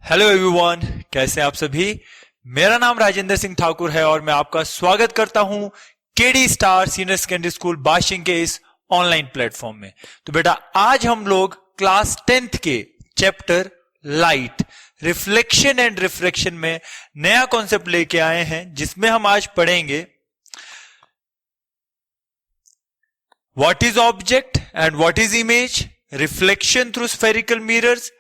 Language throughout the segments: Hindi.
हेलो एवरीवन, कैसे हैं आप सभी। मेरा नाम राजेंद्र सिंह ठाकुर है और मैं आपका स्वागत करता हूं KD star senior secondary school बाशिंग के इस ऑनलाइन प्लेटफॉर्म में। तो बेटा आज हम लोग क्लास 10th के chapter light, reflection and refraction में नया कॉन्सेप्ट लेके आए हैं, जिसमें हम आज पढ़ेंगे what is object and what is image, reflection through spherical mirrors,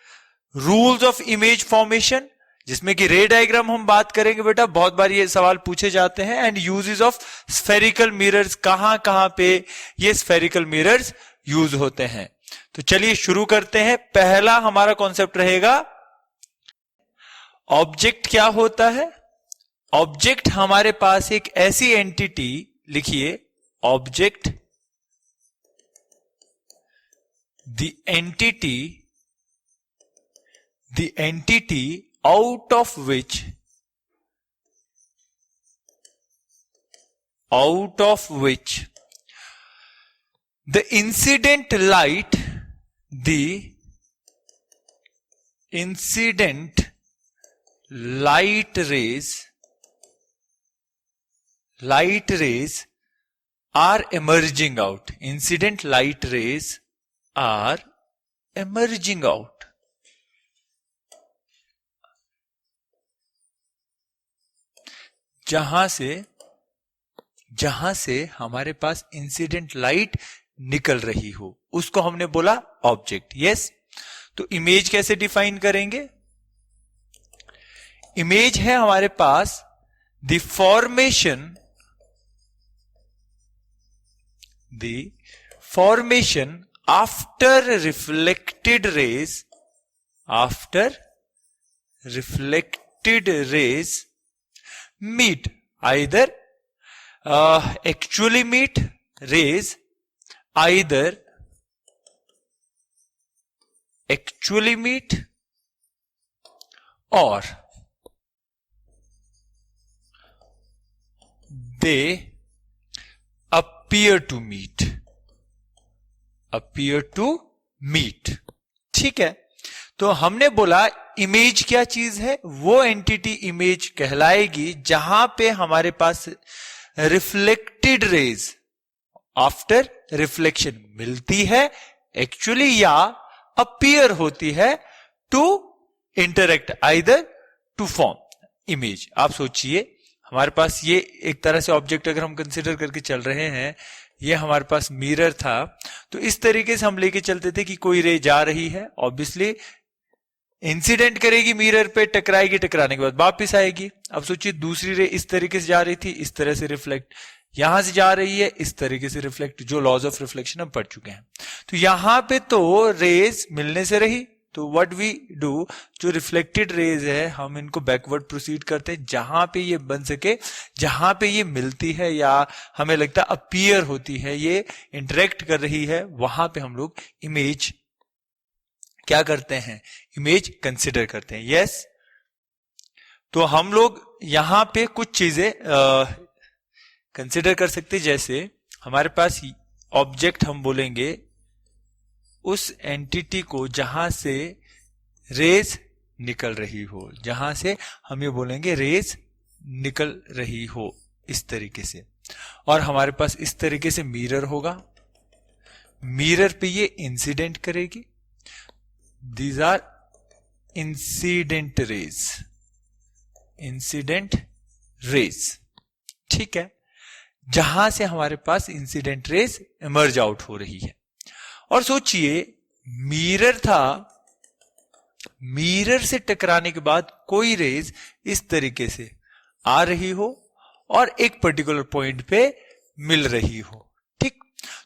rules of image formation, जिसमें कि रे डायग्राम हम बात करेंगे बेटा, बहुत बार ये सवाल पूछे जाते हैं, and uses of spherical mirrors, कहां कहां पे ये स्फेरिकल मिरर्स यूज होते हैं। तो चलिए शुरू करते हैं। पहला हमारा कॉन्सेप्ट रहेगा ऑब्जेक्ट क्या होता है। ऑब्जेक्ट हमारे पास एक ऐसी एंटिटी, लिखिए object the entity out of which the incident light rays are emerging out. Incident light rays are emerging out. जहां से हमारे पास इंसिडेंट लाइट निकल रही हो, उसको हमने बोला ऑब्जेक्ट। यस, तो इमेज कैसे डिफाइन करेंगे। इमेज है हमारे पास the formation after reflected rays meet, either actually meet rays, either actually meet or they appear to meet. ठीक है, तो हमने बोला इमेज क्या चीज है, वो एंटिटी इमेज कहलाएगी जहां पे हमारे पास रिफ्लेक्टेड रेज आफ्टर रिफ्लेक्शन मिलती है एक्चुअली, या अपीयर होती है to interact, either to form image. आप सोचिए हमारे पास ये एक तरह से ऑब्जेक्ट अगर हम कंसिडर करके चल रहे हैं, ये हमारे पास मिरर था, तो इस तरीके से हम लेके चलते थे कि कोई रे जा रही है, ऑब्वियसली इंसिडेंट करेगी मिरर पे, टकराएगी, टकराने के बाद वापस आएगी। अब सोचिए दूसरी रे इस तरीके से जा रही थी, इस तरह से रिफ्लेक्ट, यहां से जा रही है इस तरीके से रिफ्लेक्ट, जो लॉज ऑफ रिफ्लेक्शन हम पढ़ चुके हैं। तो यहां पे तो रेज मिलने से रही, तो व्हाट वी डू, जो रिफ्लेक्टेड रेज है हम इनको बैकवर्ड प्रोसीड करते हैं, जहां पे ये बन सके, जहां पे ये मिलती है या हमें लगता है अपीयर होती है, ये इंटरेक्ट कर रही है, वहां पे हम लोग इमेज क्या करते हैं, इमेज कंसिडर करते हैं। यस, तो हम लोग यहां पे कुछ चीजें कंसिडर कर सकते हैं, जैसे हमारे पास ऑब्जेक्ट हम बोलेंगे उस एंटिटी को जहां से रेज निकल रही हो, जहां से हम ये बोलेंगे रेज निकल रही हो, इस तरीके से। और हमारे पास इस तरीके से मिरर होगा, मिरर पे ये इंसिडेंट करेगी, दीज आर इंसिडेंट रेज, ठीक है, जहां से हमारे पास इंसिडेंट रेज इमर्ज आउट हो रही है। और सोचिए मिरर था, मिरर से टकराने के बाद कोई रेज इस तरीके से आ रही हो और एक पर्टिकुलर पॉइंट पे मिल रही हो, ठीक,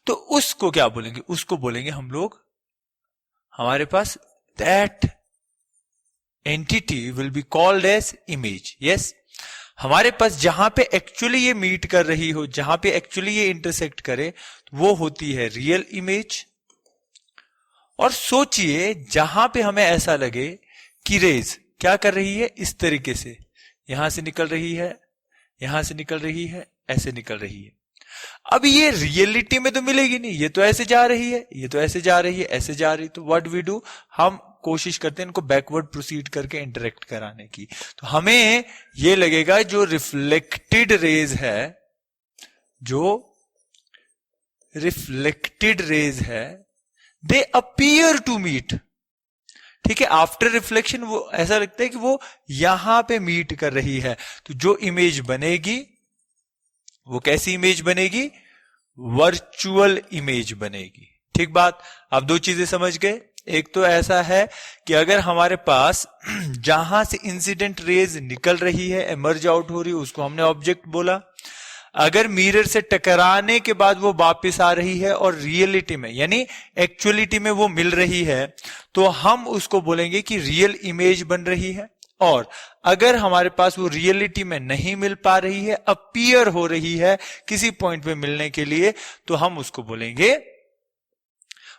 तो उसको क्या बोलेंगे, उसको बोलेंगे हम लोग, हमारे पास that entity will be called as image. Yes, हमारे पास जहां पे एक्चुअली ये मीट कर रही हो, जहां पे एक्चुअली ये इंटरसेक्ट करे, वो होती है रियल इमेज। और सोचिए जहां पे हमें ऐसा लगे कि रेज क्या कर रही है, इस तरीके से यहां से निकल रही है, यहां से निकल रही है, ऐसे निकल रही है, अब ये रियलिटी में तो मिलेगी नहीं, ये तो ऐसे जा रही है, ये तो ऐसे जा रही है, ऐसे जा रही, तो व्हाट वी डू, हम कोशिश करते हैं इनको बैकवर्ड प्रोसीड करके इंटरेक्ट कराने की। तो हमें ये लगेगा जो रिफ्लेक्टेड रेज है, जो रिफ्लेक्टेड रेज है, दे अपीयर टू मीट। ठीक है, आफ्टर रिफ्लेक्शन वो ऐसा लगता है कि वो यहां पे मीट कर रही है। तो जो इमेज बनेगी वो कैसी इमेज बनेगी? वर्चुअल इमेज बनेगी। ठीक बात। आप दो चीजें समझ गए। एक तो ऐसा है कि अगर हमारे पास जहां से इंसिडेंट रेज निकल रही है, एमर्ज आउट हो रही है, उसको हमने ऑब्जेक्ट बोला। अगर मिरर से टकराने के बाद वो वापस आ रही है और रियलिटी में यानी एक्चुअलिटी में वो मिल रही है, तो हम उसको बोलेंगे कि रियल इमेज बन रही है। और अगर हमारे पास वो रियलिटी में नहीं मिल पा रही है, अपीयर हो रही है किसी पॉइंट पे मिलने के लिए, तो हम उसको बोलेंगे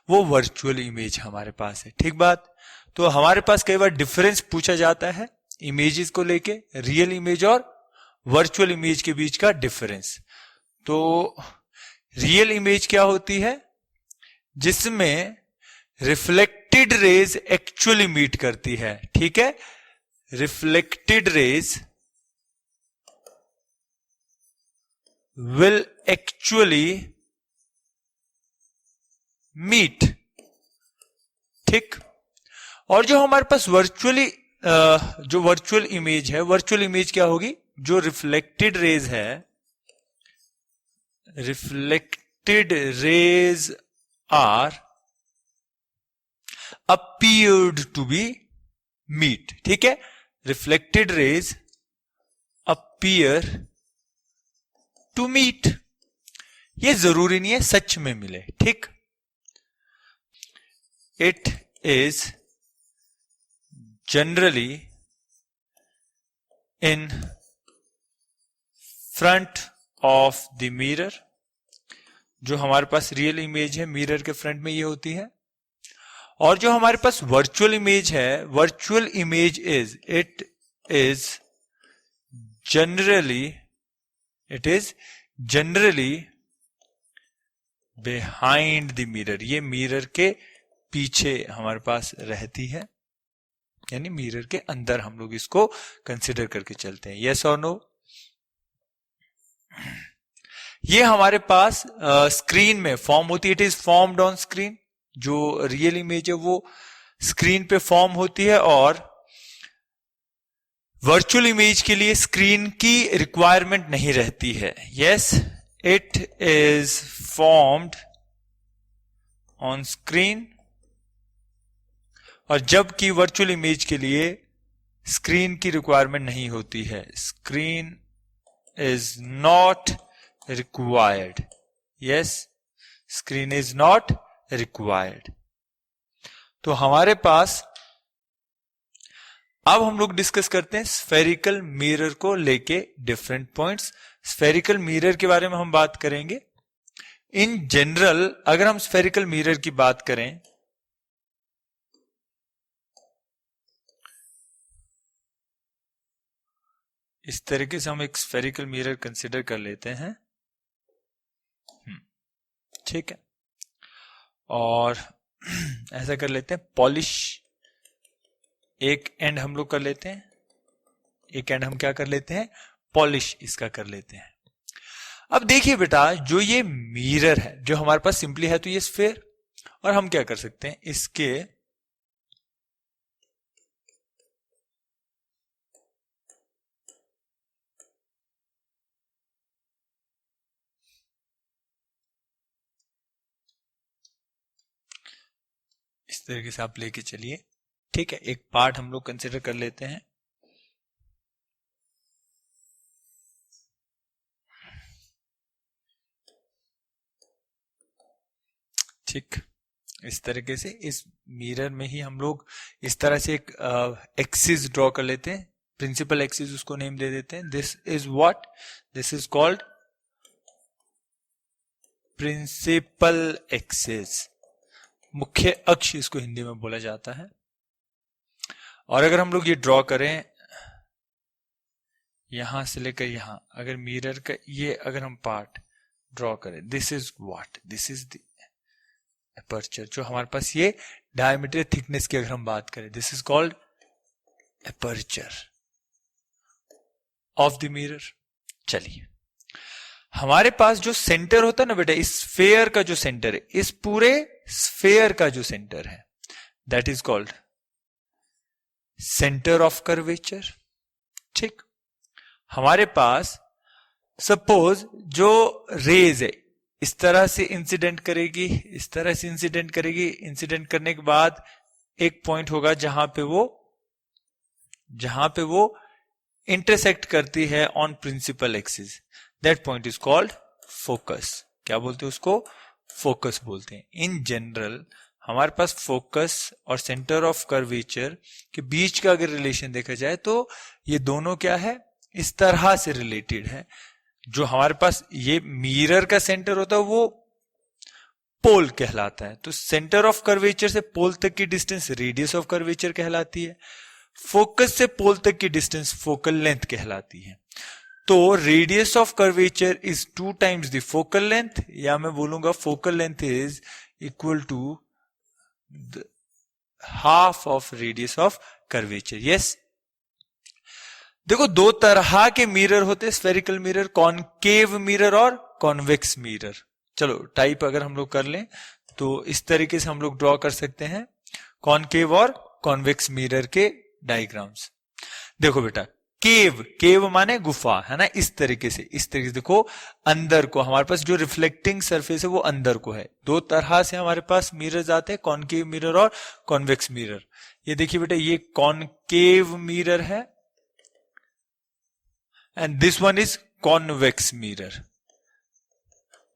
वो वर्चुअल इमेज हमारे पास है। ठीक बात। तो हमारे पास कई बार डिफरेंस पूछा जाता है इमेजेस को लेके, रियल इमेज और वर्चुअल इमेज के बीच का डिफरेंस। तो रियल इमेज क्या होती है? जिसमें रिफ्लेक्टेड रेज एक्चुअली मीट करती है। ठीक है, reflected rays will actually meet. ठीक। और जो हमारे पास जो वर्चुअल इमेज है, वर्चुअल इमेज क्या होगी? जो रिफ्लेक्टेड रेज है, reflected rays are appeared to be meet. ठीक है, reflected rays appear to meet. ये जरूरी नहीं है सच में मिले। ठीक, it is generally in front of the mirror. जो हमारे पास रियल इमेज है मिरर के फ्रंट में ये होती है। और जो हमारे पास वर्चुअल इमेज है, virtual image is generally behind the mirror. ये मिरर के पीछे हमारे पास रहती है, यानी मिरर के अंदर हम लोग इसको कंसिडर करके चलते हैं। यस और नो? ये हमारे पास स्क्रीन में फॉर्म होती है। It is formed on screen. जो रियल इमेज है वो स्क्रीन पे फॉर्म होती है, और वर्चुअल इमेज के लिए स्क्रीन की रिक्वायरमेंट नहीं रहती है। Yes, it is formed on screen. और जबकि वर्चुअल इमेज के लिए स्क्रीन की रिक्वायरमेंट नहीं होती है। Screen is not required. Yes, screen is not required. तो हमारे पास अब हम लोग डिस्कस करते हैं स्फेरिकल मिरर को लेके डिफरेंट पॉइंट्स। स्फेरिकल मिरर के बारे में हम बात करेंगे। इन जनरल अगर हम स्फेरिकल मिरर की बात करें, इस तरीके से हम एक स्फेरिकल मिरर कंसिडर कर लेते हैं। ठीक है, और ऐसा कर लेते हैं, पॉलिश एक एंड हम लोग कर लेते हैं, एक एंड हम क्या कर लेते हैं? पॉलिश इसका कर लेते हैं। अब देखिए बेटा, जो ये मिरर है जो हमारे पास सिंपली है तो ये स्फेयर, और हम क्या कर सकते हैं, इसके इस तरीके से आप लेके चलिए। ठीक है, एक पार्ट हम लोग कंसिडर कर लेते हैं। ठीक, इस तरीके से इस मिरर में ही हम लोग इस तरह से एक एक्सिस ड्रॉ कर लेते हैं। प्रिंसिपल एक्सिस उसको नेम दे देते हैं। This is what? This is called principal axis. मुख्य अक्ष इसको हिंदी में बोला जाता है। और अगर हम लोग ये ड्रॉ करें यहां से लेकर यहां, अगर मिरर का ये अगर हम पार्ट ड्रॉ करें, this is what? This is the aperture. जो हमारे पास ये डायमीटर या थिकनेस की अगर हम बात करें, this is called aperture of the mirror. चलिए, हमारे पास जो सेंटर होता है ना बेटा, इस स्फेयर का जो सेंटर है, इस पूरे स्फेयर का जो सेंटर है, that is called centre of curvature. ठीक, हमारे पास सपोज जो रेज है इस तरह से इंसिडेंट करेगी, इस तरह से इंसिडेंट करेगी, इंसिडेंट करने के बाद एक पॉइंट होगा जहां पे वो इंटरसेक्ट करती है on principal axis, that point is called focus. क्या बोलते हैं उसको? फोकस बोलते हैं। इन जनरल हमारे पास फोकस और सेंटर ऑफ कर्वेचर के बीच का अगर रिलेशन देखा जाए तो ये दोनों क्या है, इस तरह से रिलेटेड है। जो हमारे पास ये मिरर का सेंटर होता है वो पोल कहलाता है, तो सेंटर ऑफ कर्वेचर से पोल तक की डिस्टेंस रेडियस ऑफ कर्वेचर कहलाती है। फोकस से पोल तक की डिस्टेंस फोकल लेंथ कहलाती है। तो radius of curvature is 2 times the focal length, या मैं बोलूंगा focal length is equal to half of radius of curvature. Yes, देखो दो तरह के मिरर होते हैं, स्फेरिकल मिरर, कॉनकेव मिरर और कॉन्वेक्स मिरर। चलो टाइप अगर हम लोग कर लें तो इस तरीके से हम लोग ड्रॉ कर सकते हैं कॉनकेव और कॉन्वेक्स मिरर के डायग्राम्स। देखो बेटा, केव माने गुफा, है ना, इस तरीके से देखो अंदर को, हमारे पास जो रिफ्लेक्टिंग सरफेस है वो अंदर को है। दो तरह से हमारे पास मिरर्स आते हैं, कॉनकेव मिरर और कॉन्वेक्स मिरर। ये देखिए बेटा, ये कॉनकेव मिरर है and this one is convex mirror.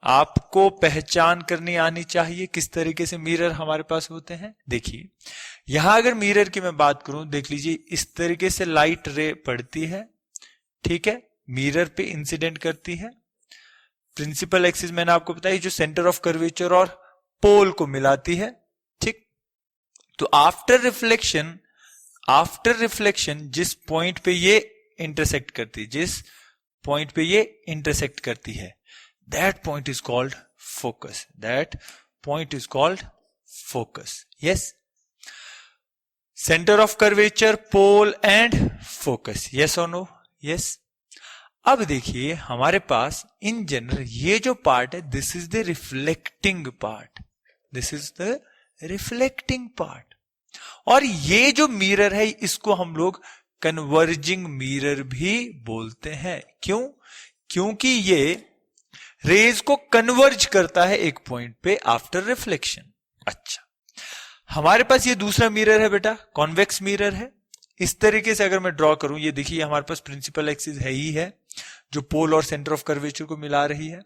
आपको पहचान करनी आनी चाहिए किस तरीके से मिरर हमारे पास होते हैं। देखिए, यहां अगर मिरर की मैं बात करूं, देख लीजिए इस तरीके से लाइट रे पड़ती है, ठीक है, मिरर पे इंसिडेंट करती है। प्रिंसिपल एक्सिस मैंने आपको बताया जो सेंटर ऑफ कर्वेचर और पोल को मिलाती है, ठीक। तो आफ्टर रिफ्लेक्शन जिस पॉइंट पे ये इंटरसेक्ट करती है, that point is called focus. Yes, center of curvature, pole and focus. Yes or no? Yes. अब देखिए हमारे पास इन जनरल ये जो पार्ट है, this is the reflecting part, और ये जो मिरर है इसको हम लोग कन्वर्जिंग मिरर भी बोलते हैं। क्योंकि ये रेज को कन्वर्ज करता है एक पॉइंट पे आफ्टर रिफ्लेक्शन। अच्छा, हमारे पास ये दूसरा मिरर है बेटा, कॉन्वेक्स मिरर है। इस तरीके से अगर मैं ड्रॉ करूं, ये देखिए हमारे पास प्रिंसिपल एक्सिस है जो पोल और सेंटर ऑफ कर्वेचर को मिला रही है।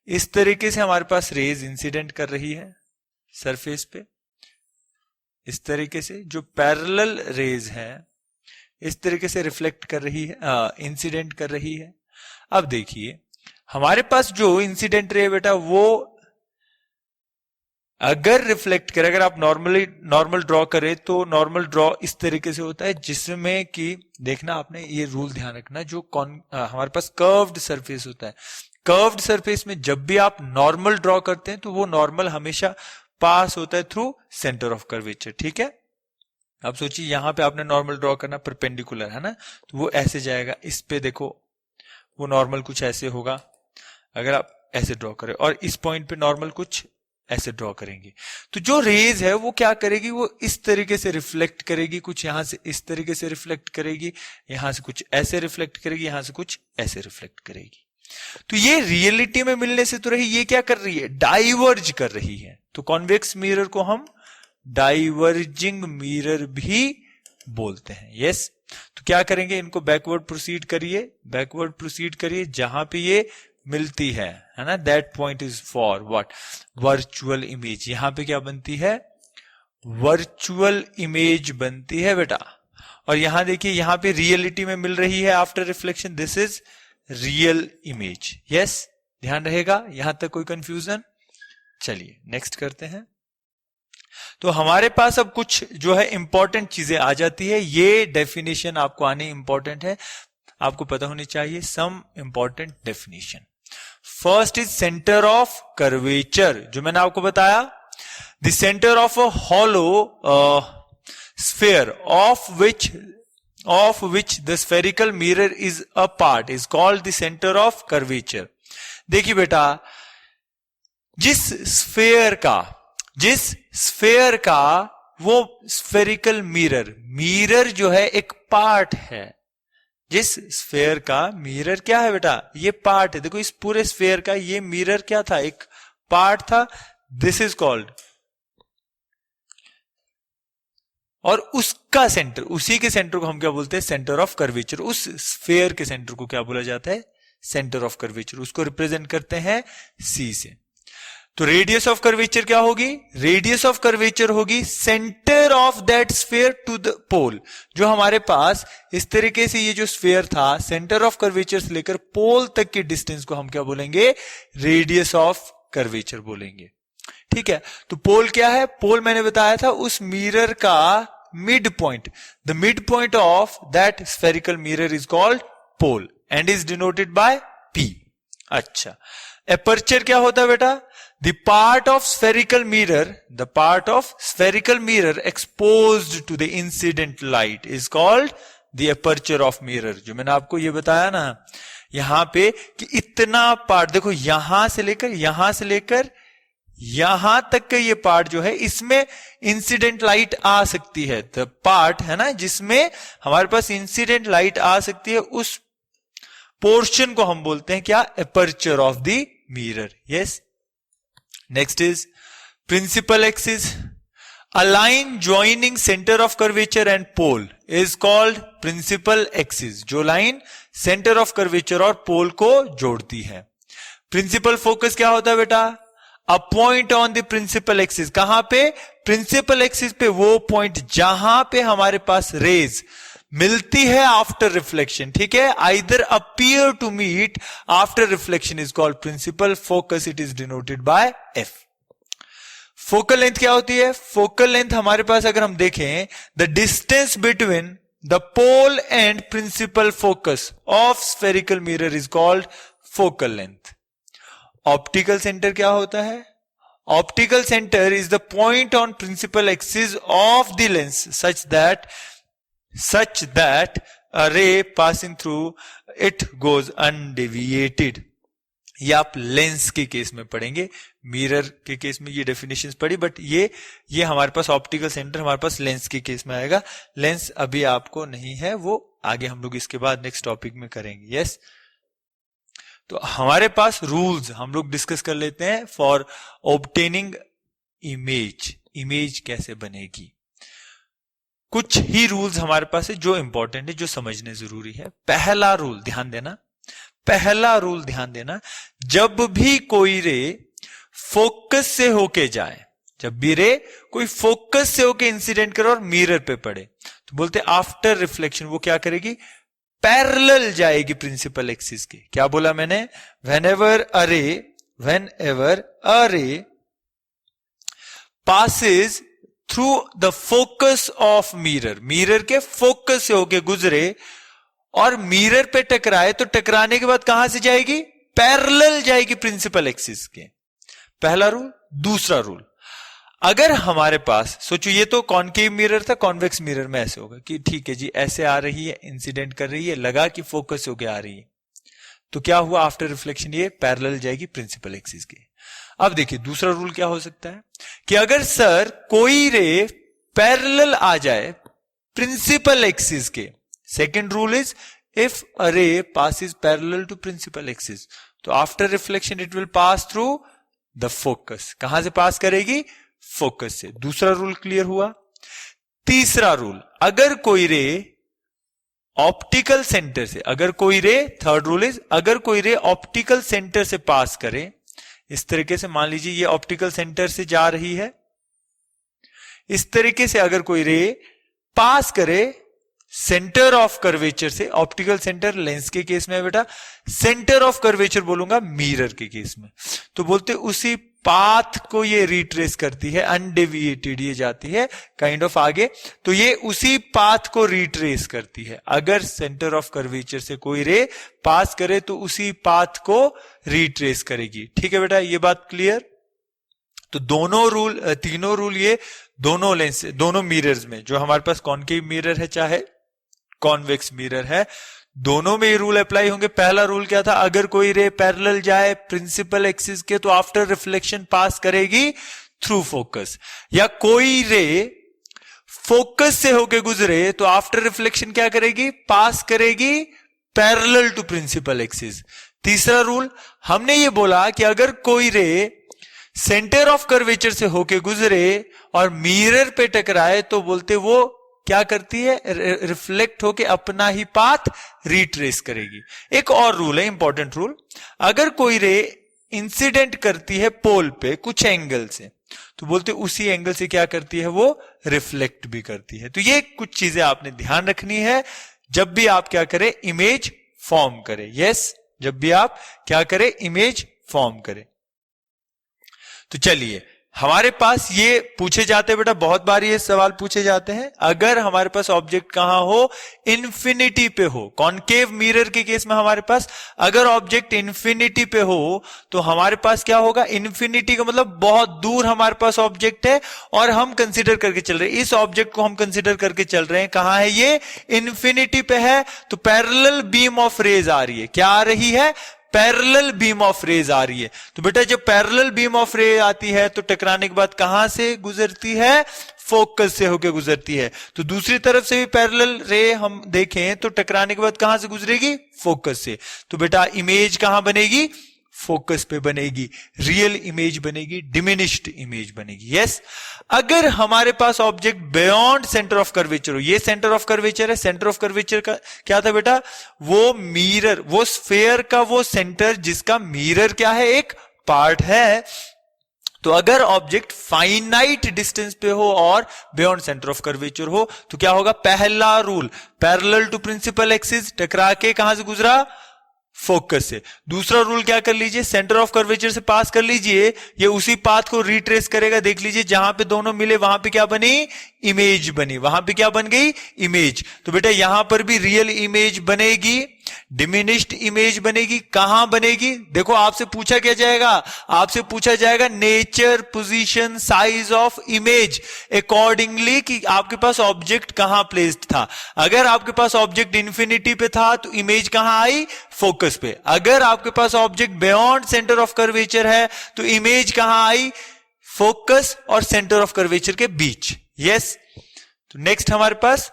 इस तरीके से हमारे पास रेज इंसिडेंट कर रही है सरफेस पे, इस तरीके से जो पैरेलल रेज है इस तरीके से रिफ्लेक्ट कर रही है, इंसिडेंट कर रही है। अब देखिए हमारे पास जो इंसिडेंट रे बेटा, वो अगर रिफ्लेक्ट करे, अगर आप नॉर्मल ड्रॉ करें तो नॉर्मल ड्रॉ इस तरीके से होता है, जिसमें कि देखना आपने ये रूल ध्यान रखना, जो हमारे पास कर्व्ड सरफेस होता है, कर्व्ड सरफेस में जब भी आप नॉर्मल ड्रॉ करते हैं तो वो नॉर्मल हमेशा पास होता है थ्रू सेंटर ऑफ कर्वेचर, ठीक है। अब सोचिए यहां पे आपने नॉर्मल ड्रॉ करना, परपेंडिकुलर है ना, तो वो ऐसे जाएगा, इस पे देखो वो नॉर्मल कुछ ऐसे होगा अगर आप ऐसे ड्रॉ करें, और इस पॉइंट पे नॉर्मल कुछ ऐसे ड्रॉ करेंगे, तो जो रेज है वो क्या करेगी, वो इस तरीके से रिफ्लेक्ट करेगी, कुछ यहां से इस तरीके से रिफ्लेक्ट करेगी, यहां से कुछ ऐसे रिफ्लेक्ट करेगी, यहां से कुछ ऐसे रिफ्लेक्ट करेगी। तो ये रियलिटी में मिलने से तो रही, ये क्या कर रही है, डाइवर्ज कर रही है। तो कॉन्वेक्स मिरर को हम डाइवर्जिंग मिरर भी बोलते हैं। यस, तो क्या करेंगे, इनको बैकवर्ड प्रोसीड करिए जहां पे ये मिलती है ना, that point is for what, virtual image. यहां पे क्या बनती है, वर्चुअल इमेज बनती है बेटा। और यहां देखिए, यहां पे रियलिटी में मिल रही है after reflection, this is real image. Yes, ध्यान रहेगा, यहां तक कोई कंफ्यूजन। चलिए नेक्स्ट करते हैं। तो हमारे पास अब कुछ जो है इंपॉर्टेंट चीजें आ जाती है, ये डेफिनेशन आपको आनी इंपॉर्टेंट है, आपको पता होनी चाहिए some important definition. First is centre of curvature, जो मैंने आपको बताया the centre of a hollow sphere of which the spherical mirror is a part is called the center of curvature. देखिए बेटा, जिस स्फेयर का वो स्फेरिकल मिरर जो है एक पार्ट है, जिस स्फेयर का मिरर क्या है बेटा, ये पार्ट है। देखो इस पूरे स्फेयर का ये मिरर क्या था, एक पार्ट था। दिस इज कॉल्ड, और उसका सेंटर, उसी के सेंटर को हम क्या बोलते हैं, सेंटर ऑफ कर्वेचर। उस स्फेयर के सेंटर को क्या बोला जाता है, सेंटर ऑफ कर्वेचर। उसको रिप्रेजेंट करते हैं सी से। तो रेडियस ऑफ कर्वेचर क्या होगी, रेडियस ऑफ कर्वेचर होगी centre of that sphere to the pole. जो हमारे पास इस तरीके से ये जो स्फेयर था, सेंटर ऑफ कर्वेचर से लेकर पोल तक की डिस्टेंस को हम क्या बोलेंगे, रेडियस ऑफ कर्वेचर बोलेंगे। ठीक है, तो पोल क्या है, पोल मैंने बताया था उस मिरर का mid point. The mid point of that spherical mirror is called pole and is denoted by P। अच्छा, एपर्चर क्या होता है बेटा, the part of spherical mirror exposed to the incident light is called the aperture of mirror. जो मैंने आपको ये बताया ना यहां पे कि इतना पार्ट देखो, यहां से लेकर यहां तक का ये पार्ट जो है, इसमें इंसिडेंट लाइट आ सकती है। द पार्ट है ना जिसमें हमारे पास इंसिडेंट लाइट आ सकती है, उस पोर्शन को हम बोलते हैं क्या, aperture of the mirror. Yes, next is principal axis. A line joining centre of curvature and pole is called principal axis. जो लाइन सेंटर ऑफ कर्वेचर और पोल को जोड़ती है। प्रिंसिपल फोकस क्या होता है बेटा, a point on the principal axis. कहां पे, प्रिंसिपल एक्सिस पे वो पॉइंट जहां पे हमारे पास रेज मिलती है आफ्टर रिफ्लेक्शन। ठीक है, either appear to meet after reflection is called principal focus. It is denoted by F। Focal length क्या होती है, फोकल लेंथ हमारे पास अगर हम देखें, the distance between the pole and principal focus of spherical mirror is called focal length. Optical centre क्या होता है, optical centre is the point on principal axis of the lens such that a ray passing through it goes undeviated। ये आप लेंस के केस में पढ़ेंगे, मिरर के केस में ये डेफिनेशंस पढ़ी, बट ये हमारे पास ऑप्टिकल सेंटर हमारे पास लेंस के केस में आएगा। लेंस अभी आपको नहीं है, वो आगे हम लोग इसके बाद नेक्स्ट टॉपिक में करेंगे। यस, तो हमारे पास रूल्स हम लोग डिस्कस कर लेते हैं फॉर ऑब्टेनिंग इमेज कैसे बनेगी। कुछ ही रूल्स हमारे पास है जो इंपॉर्टेंट है, जो समझने जरूरी है। पहला रूल ध्यान देना, जब भी कोई रे फोकस से होके जाए, जब भी रे कोई फोकस से होके इंसिडेंट करे और मिरर पे पड़े, तो बोलते आफ्टर रिफ्लेक्शन वो क्या करेगी, पैरेलल जाएगी प्रिंसिपल एक्सिस के। क्या बोला मैंने, whenever a ray passes through the focus of mirror के फोकस से होके गुजरे और मिरर पे टकराए, तो टकराने के बाद कहां से जाएगी, पैरेलल जाएगी प्रिंसिपल एक्सिस के। पहला रूल। दूसरा रूल, अगर हमारे पास सोचो ये तो कॉनकेव मिरर था, कॉन्वेक्स मिरर में ऐसे होगा कि ठीक है जी ऐसे आ रही है, इंसिडेंट कर रही है, लगा कि फोकस होके आ रही है, तो क्या हुआ आफ्टर रिफ्लेक्शन ये पैरेलल जाएगी प्रिंसिपल एक्सिस के। अब देखिए दूसरा रूल क्या हो सकता है कि अगर सर कोई रे पैरेलल आ जाए प्रिंसिपल एक्सिस के, second rule is if a ray passes parallel to principal axis, तो after reflection it will pass through the focus. कहां से पास करेगी, फोकस से। दूसरा रूल क्लियर हुआ। तीसरा रूल, अगर कोई रे ऑप्टिकल सेंटर से, थर्ड रूल इज अगर कोई रे ऑप्टिकल सेंटर से पास करे, इस तरीके से मान लीजिए ये ऑप्टिकल सेंटर से जा रही है, इस तरीके से अगर कोई रे पास करे सेंटर ऑफ कर्वेचर से, ऑप्टिकल सेंटर लेंस के केस में है बेटा, सेंटर ऑफ कर्वेचर बोलूंगा मिरर के केस में, तो बोलते उसी पाथ को ये रिट्रेस करती है, अनडेविएटेड ये जाती है काइंड ऑफ आगे, तो ये उसी पाथ को रिट्रेस करती है। अगर सेंटर ऑफ कर्वेचर से कोई रे पास करे तो उसी पाथ को रिट्रेस करेगी। ठीक है बेटा, ये बात क्लियर। तो तीनों रूल ये दोनों लेंस, दोनों मिरर्स में, जो हमारे पास कॉनकेव मिरर है चाहे कॉन्वेक्स मिरर है, दोनों में ये रूल अप्लाई होंगे। पहला रूल क्या था, अगर कोई रे पैरेलल जाए प्रिंसिपल एक्सिस के तो आफ्टर रिफ्लेक्शन पास करेगी थ्रू फोकस, या कोई रे फोकस से होके गुजरे तो आफ्टर रिफ्लेक्शन क्या करेगी, पास करेगी पैरेलल टू प्रिंसिपल एक्सिस। तीसरा रूल हमने ये बोला कि अगर कोई रे सेंटर ऑफ कर्वेचर से होके गुजरे और मिरर पे टकराए तो बोलते वो क्या करती है, रिफ्लेक्ट होके अपना ही पाथ रिट्रेस करेगी। एक और रूल है, इंपॉर्टेंट रूल, अगर कोई रे इंसिडेंट करती है पोल पे कुछ एंगल से तो बोलते उसी एंगल से क्या करती है, वो रिफ्लेक्ट भी करती है। तो ये कुछ चीजें आपने ध्यान रखनी है जब भी आप क्या करें, इमेज फॉर्म करें। यस, जब भी आप क्या करें, इमेज फॉर्म करें। तो चलिए, हमारे पास ये पूछे जाते हैं बेटा, बहुत बार ये सवाल पूछे जाते हैं, अगर हमारे पास ऑब्जेक्ट कहां हो, इन्फिनिटी पे हो। कॉनकेव मिरर के केस में हमारे पास अगर ऑब्जेक्ट इन्फिनिटी पे हो तो हमारे पास क्या होगा, इन्फिनिटी का मतलब बहुत दूर हमारे पास ऑब्जेक्ट है और हम कंसीडर करके चल रहे हैं, इस ऑब्जेक्ट को हम कंसीडर करके चल रहे हैं, कहां है ये, इन्फिनिटी पे है। तो पैरेलल बीम ऑफ रेज आ रही है, क्या आ रही है, पैरेलल बीम ऑफ रेज आ रही है। तो बेटा जब पैरेलल बीम ऑफ रे आती है तो टकराने के बाद कहां से गुजरती है, फोकस से होकर गुजरती है। तो दूसरी तरफ से भी पैरेलल रे हम देखें तो टकराने के बाद कहां से गुजरेगी, फोकस से। तो बेटा इमेज कहां बनेगी, फोकस पे बनेगी, रियल इमेज बनेगी, डिमिनिश्ड इमेज बनेगी। यस, अगर हमारे पास object beyond centre of curvature हो, ये सेंटर ऑफ कर्वेचर है, सेंटर ऑफ कर्वेचर का क्या था बेटा, वो मिरर, वो स्फेयर का वो सेंटर जिसका मिरर क्या है, एक पार्ट है। तो अगर ऑब्जेक्ट फाइनाइट डिस्टेंस पे हो और बियॉन्ड सेंटर ऑफ कर्वेचर हो तो क्या होगा, पहला rule, parallel to principal axis, टकरा के कहां से गुजरा, फोकस से। दूसरा रूल क्या कर लीजिए, सेंटर ऑफ कर्वेचर से पास कर लीजिए, ये उसी पाथ को रिट्रेस करेगा। देख लीजिए जहां पे दोनों मिले वहां पे क्या बनी, इमेज बनी, वहां पे क्या बन गई, इमेज। तो बेटा यहां पर भी रियल इमेज बनेगी, डिमिनिश्ड इमेज बनेगी। कहां बनेगी, देखो आपसे पूछा क्या जाएगा, आपसे पूछा जाएगा nature, position, size of image accordingly कि आपके पास ऑब्जेक्ट कहां प्लेस्ड था। अगर आपके पास ऑब्जेक्ट इंफिनिटी पे था तो इमेज कहां आई, फोकस पे। अगर आपके पास object beyond centre of curvature है तो इमेज कहां आई, फोकस और सेंटर ऑफ कर्वेचर के बीच। यस, तो नेक्स्ट हमारे पास,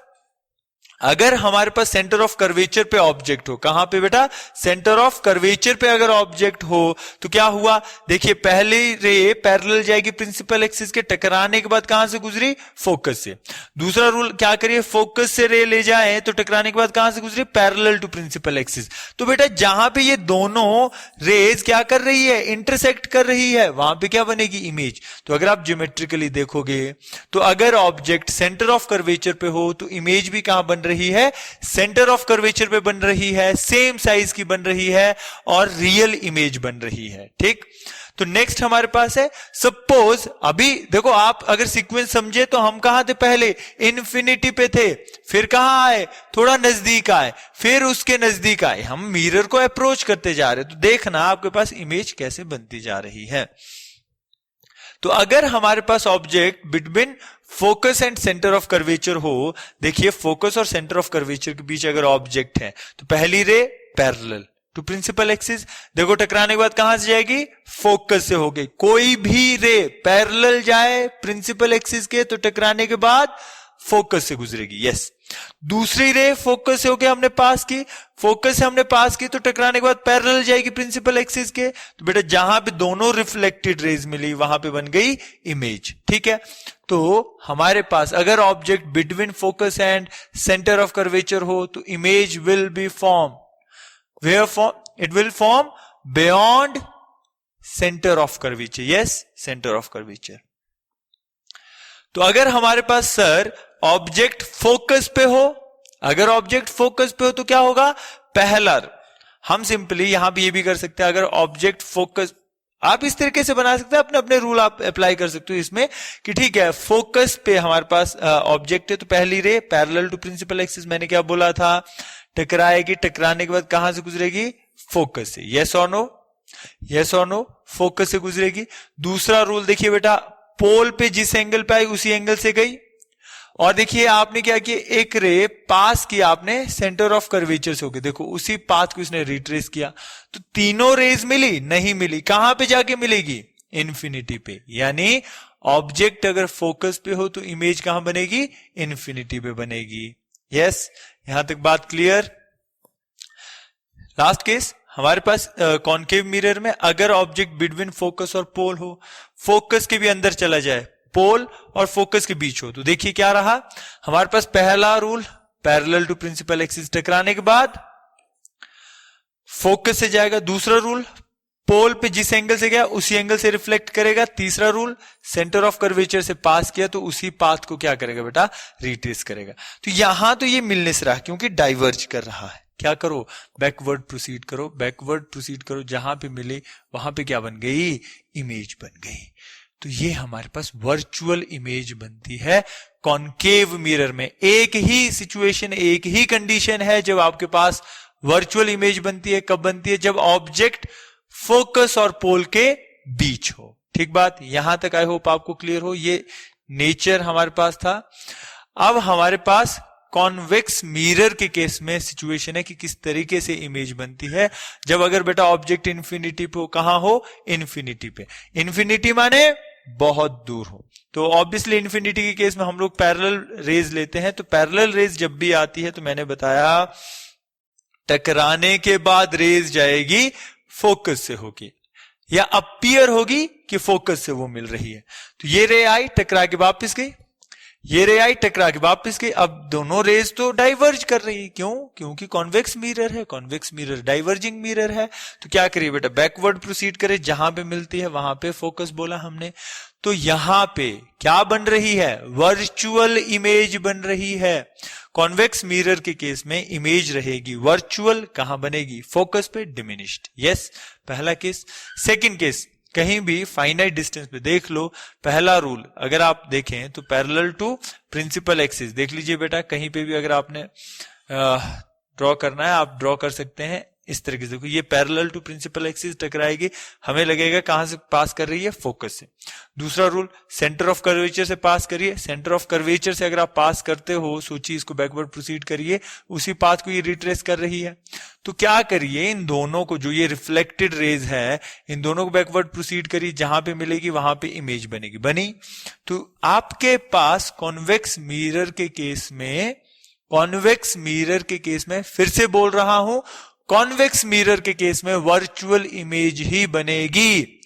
अगर हमारे पास सेंटर ऑफ कर्वेचर पे ऑब्जेक्ट हो, कहां पे बेटा, सेंटर ऑफ कर्वेचर पे अगर ऑब्जेक्ट हो तो क्या हुआ, देखिए पहली रे पैरेलल जाएगी प्रिंसिपल एक्सिस के, टकराने के बाद कहां से गुजरी, फोकस से। दूसरा रूल क्या करिए, फोकस से रे ले जाए तो टकराने के बाद कहां से गुजरी, पैरेलल टू प्रिंसिपल एक्सिस। तो बेटा जहां पे ये दोनों रेज क्या कर रही है, इंटरसेक्ट कर रही है, वहां पे क्या बनेगी, इमेज। तो अगर आप ज्योमेट्रिकली देखोगे तो अगर ऑब्जेक्ट सेंटर ऑफ कर्वेचर पे हो तो इमेज भी कहां बन रही है, सेंटर ऑफ कर्वेचर पे बन रही है, सेम साइज की बन रही है और रियल इमेज बन रही है। ठीक, तो नेक्स्ट हमारे पास है, सपोज अभी देखो आप अगर सीक्वेंस समझे तो हम कहां थे, पहले इन्फिनिटी पे थे, फिर कहां आए, थोड़ा नजदीक आए, फिर उसके नजदीक आए, हम मिरर को अप्रोच करते जा रहे हैं। तो देखना आपके पास इमेज कैसे बनती जा रही है। तो अगर हमारे पास object between focus and centre of curvature हो, देखिए फोकस और सेंटर ऑफ कर्वेचर के बीच अगर ऑब्जेक्ट है तो पहली ray parallel to principal axis, देखो टकराने के बाद कहां से जाएगी, फोकस से होगी। कोई भी रे पैरेलल जाए प्रिंसिपल एक्सिस के तो टकराने के बाद फोकस से गुजरेगी। यस, दूसरी रे फोकस से होके हमने पास की, फोकस से हमने पास की तो टकराने के बाद पैरेलल जाएगी प्रिंसिपल एक्सिस के। तो बेटा जहां पे दोनों रिफ्लेक्टेड रेज मिली वहां पे बन गई इमेज। ठीक है, तो हमारे पास अगर object between focus and centre of curvature हो तो image will be form where form, it will form beyond centre of curvature. Yes, centre of curvature. तो अगर हमारे पास सर ऑब्जेक्ट फोकस पे हो, अगर ऑब्जेक्ट फोकस पे हो तो क्या होगा, पहला हम सिंपली यहां भी ये भी कर सकते हैं, अगर ऑब्जेक्ट फोकस, आप इस तरीके से बना सकते हैं, अपने अपने रूल आप अप्लाई कर सकते हो इसमें कि ठीक है फोकस पे हमारे पास ऑब्जेक्ट है तो पहली ray parallel to principal axis, मैंने क्या बोला था, टकराएगी, टकराने के बाद कहां से गुजरेगी, फोकस से। यस और नो, यस और नो, फोकस से गुजरेगी। दूसरा रूल देखिए बेटा, पोल पे जिस एंगल पे आई उसी एंगल से गई। और देखिए आपने क्या किया, एक रे पास किया आपने सेंटर ऑफ कर्वेचर से होके, देखो उसी पाथ को इसने रिट्रेस किया, तो तीनों रेज मिली? नहीं मिली। कहां पे जाके मिलेगी? इन्फिनिटी पे। यानी ऑब्जेक्ट अगर फोकस पे हो तो इमेज कहां बनेगी? इन्फिनिटी पे बनेगी। यस, यहां तक बात क्लियर। लास्ट केस हमारे पास कॉन्केव मिरर में अगर ऑब्जेक्ट बिटवीन फोकस और पोल हो, फोकस के भी अंदर चला जाए, पोल और फोकस के बीच हो, तो देखिए क्या रहा हमारे पास। पहला rule, parallel to principal axis, टकराने के बाद फोकस से जाएगा। दूसरा रूल, पोल पे जिस एंगल से गया उसी एंगल से रिफ्लेक्ट करेगा। तीसरा रूल, सेंटर ऑफ कर्वेचर से पास किया तो उसी पाथ को क्या करेगा बेटा? रिट्रेस करेगा। तो यहां तो ये मिलने से रहा क्योंकि डाइवर्ज कर रहा है। क्या करो? बैकवर्ड प्रोसीड करो, बैकवर्ड प्रोसीड करो, जहां पे मिले वहां पे क्या बन गई? इमेज बन गई। तो ये हमारे पास वर्चुअल इमेज बनती है कॉन्केव मिरर में। एक ही सिचुएशन, एक ही कंडीशन है जब आपके पास वर्चुअल इमेज बनती है। कब बनती है? जब ऑब्जेक्ट फोकस और पोल के बीच हो। ठीक बात, यहां तक आई होप आपको क्लियर हो। ये नेचर हमारे पास था। अब हमारे पास कॉन्वेक्स मिरर के केस में सिचुएशन है कि किस तरीके से इमेज बनती है। जब अगर बेटा ऑब्जेक्ट इन्फिनिटी पे हो, कहां हो? इन्फिनिटी पे। इन्फिनिटी माने बहुत दूर हो। तो ऑब्वियसली इन्फिनिटी के केस में हम लोग पैरेलल रेज लेते हैं। तो पैरेलल रेज जब भी आती है तो मैंने बताया टकराने के बाद रेज जाएगी फोकस से होगी, या अपीयर होगी कि फोकस से वो मिल रही है। तो ये रे आई, टकरा के वापस गई, ये रे आई, टकरा के वापस गई। अब दोनों रेज तो डाइवर्ज कर रही है। क्यों? क्योंकि कॉन्वेक्स मिरर है, कॉन्वेक्स मिरर डाइवर्जिंग मिरर है। तो क्या करिए बेटा? बैकवर्ड प्रोसीड करे, जहां पे मिलती है वहां पे फोकस बोला हमने। तो यहां पे क्या बन रही है? वर्चुअल इमेज बन रही है। कॉन्वेक्स मिरर के केस में इमेज रहेगी वर्चुअल, कहां बनेगी? फोकस पे, डिमिनिश्ड। यस, पहला केस। सेकंड केस, कहीं भी फाइनाइट डिस्टेंस पे देख लो, पहला रूल अगर आप देखें तो पैरेलल टू प्रिंसिपल एक्सिस, देख लीजिए बेटा, कहीं पे भी अगर आपने ड्रॉ करना है आप ड्रॉ कर सकते हैं इस तरीके से। देखो ये पैरेलल टू प्रिंसिपल एक्सिस टकराएगी, हमें लगेगा कहां से पास कर रही है? फोकस से। दूसरा रूल, सेंटर ऑफ कर्वेचर से पास करिए। सेंटर ऑफ कर्वेचर से अगर आप पास करते हो, सोचिए इसको बैकवर्ड प्रोसीड करिए, उसी पाथ को ये रिट्रेस कर रही है। तो क्या करिए, इन दोनों को, जो ये रिफ्लेक्टेड रेज है, इन दोनों को बैकवर्ड प्रोसीड करिए, जहां पे मिलेगी वहां पे इमेज बनेगी। बनी? तो आपके पास कॉन्वेक्स मिरर के केस में, कॉन्वेक्स मिरर के केस में फिर से बोल रहा हूं, कॉन्वेक्स मिरर के केस में वर्चुअल इमेज ही बनेगी।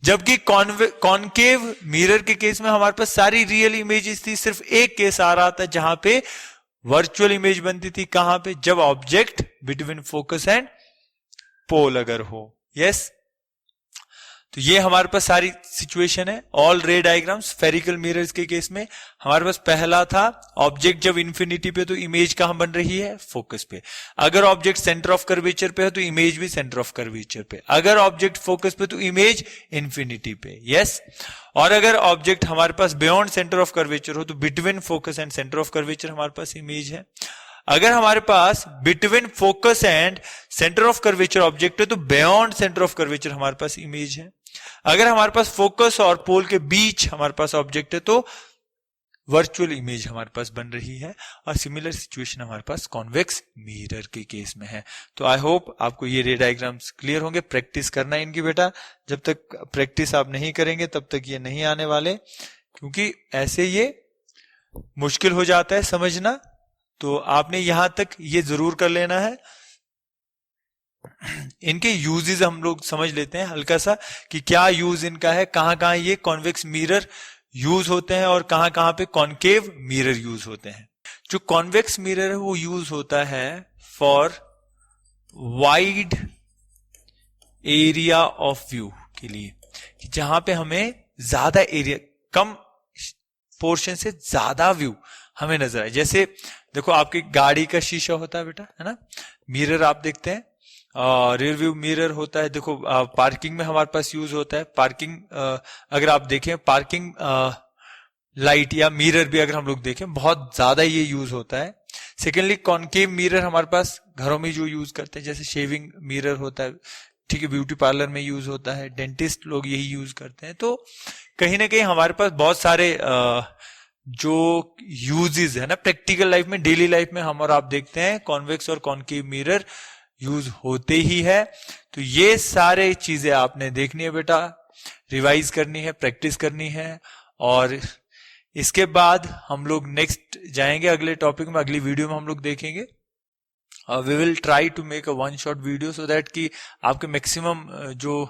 जबकि कॉन्केव मिरर के केस में हमारे पास सारी रियल इमेजेस थी, सिर्फ एक केस आ रहा था जहां पे वर्चुअल इमेज बनती थी। कहां पे? जब object between focus and pole अगर हो। यस, तो ये हमारे पास सारी सिचुएशन है। ऑल रे डायग्राम्स स्फेरिकल मिरर्स के केस में हमारे पास पहला था, ऑब्जेक्ट जब इन्फिनिटी पे तो इमेज कहां बन रही है? फोकस पे। अगर ऑब्जेक्ट सेंटर ऑफ कर्वेचर पे है तो इमेज भी सेंटर ऑफ कर्वेचर पे। अगर ऑब्जेक्ट फोकस पे तो इमेज इन्फिनिटी पे। यस, और अगर ऑब्जेक्ट हमारे पास बियॉन्ड सेंटर ऑफ कर्वेचर हो तो between focus and centre of curvature हमारे पास इमेज है। अगर हमारे पास between focus and centre of curvature object है तो बियॉन्ड सेंटर ऑफ कर्वेचर हमारे पास इमेज है। अगर हमारे पास फोकस और पोल के बीच हमारे पास ऑब्जेक्ट है तो वर्चुअल इमेज हमारे पास बन रही है। और सिमिलर सिचुएशन हमारे पास कॉन्वेक्स मिरर के केस में है। तो आई होप आपको ये रे डायग्राम्स क्लियर होंगे। प्रैक्टिस करना है इनकी बेटा, जब तक प्रैक्टिस आप नहीं करेंगे तब तक ये नहीं आने वाले, क्योंकि ऐसे ये मुश्किल हो जाता है समझना। तो आपने यहां तक ये जरूर कर लेना है। इनके यूजेस हम लोग समझ लेते हैं हल्का सा कि क्या यूज इनका है, कहां कहां ये कॉन्वेक्स मिरर यूज होते हैं और कहां कहां पे कॉन्केव मिरर यूज होते हैं। जो कॉन्वेक्स मिरर है वो यूज होता है for wide area of view के लिए, जहां पे हमें ज्यादा एरिया, कम पोर्शन से ज्यादा व्यू हमें नजर आए। जैसे देखो आपकी गाड़ी का शीशा होता है बेटा, है ना, मिरर आप देखते हैं, रियर व्यू मिरर होता है। देखो पार्किंग में हमारे पास यूज होता है। पार्किंग अगर आप देखें, पार्किंग लाइट या मिरर भी अगर हम लोग देखें बहुत ज्यादा ये यूज होता है। सेकेंडली कॉन्केव मिरर हमारे पास घरों में जो यूज करते हैं, जैसे शेविंग मिरर होता है, ठीक है, ब्यूटी पार्लर में यूज होता है, डेंटिस्ट लोग यही यूज करते हैं। तो कहीं ना कहीं हमारे पास बहुत सारे जो यूजेस है ना प्रैक्टिकल लाइफ में, डेली लाइफ में हम और आप देखते हैं कॉन्वेक्स और कॉनकेव मिरर यूज होते ही है। तो ये सारे चीजें आपने देखनी है बेटा, रिवाइज करनी है, प्रैक्टिस करनी है। और इसके बाद हम लोग नेक्स्ट जाएंगे अगले टॉपिक में, अगली वीडियो में हम लोग देखेंगे। We will try to make a one shot video so that कि आपके मैक्सिमम जो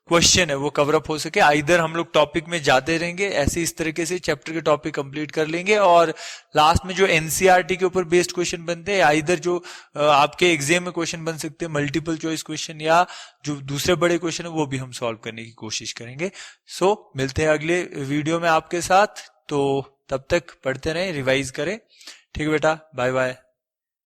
क्वेश्चन है वो कवर अप हो सके। आइदर हम लोग टॉपिक में जाते रहेंगे ऐसे, इस तरीके से चैप्टर के टॉपिक कंप्लीट कर लेंगे, और लास्ट में जो एनसीईआरटी के ऊपर बेस्ड क्वेश्चन बनते हैं, आइदर जो आपके एग्जाम में क्वेश्चन बन सकते हैं मल्टीपल चॉइस क्वेश्चन, या जो दूसरे बड़े क्वेश्चन है वो भी हम सॉल्व करने की कोशिश करेंगे। सो मिलते हैं अगले वीडियो में आपके साथ। तो तब तक पढ़ते रहें, रिवाइज करें। ठीक है बेटा, बाय बाय।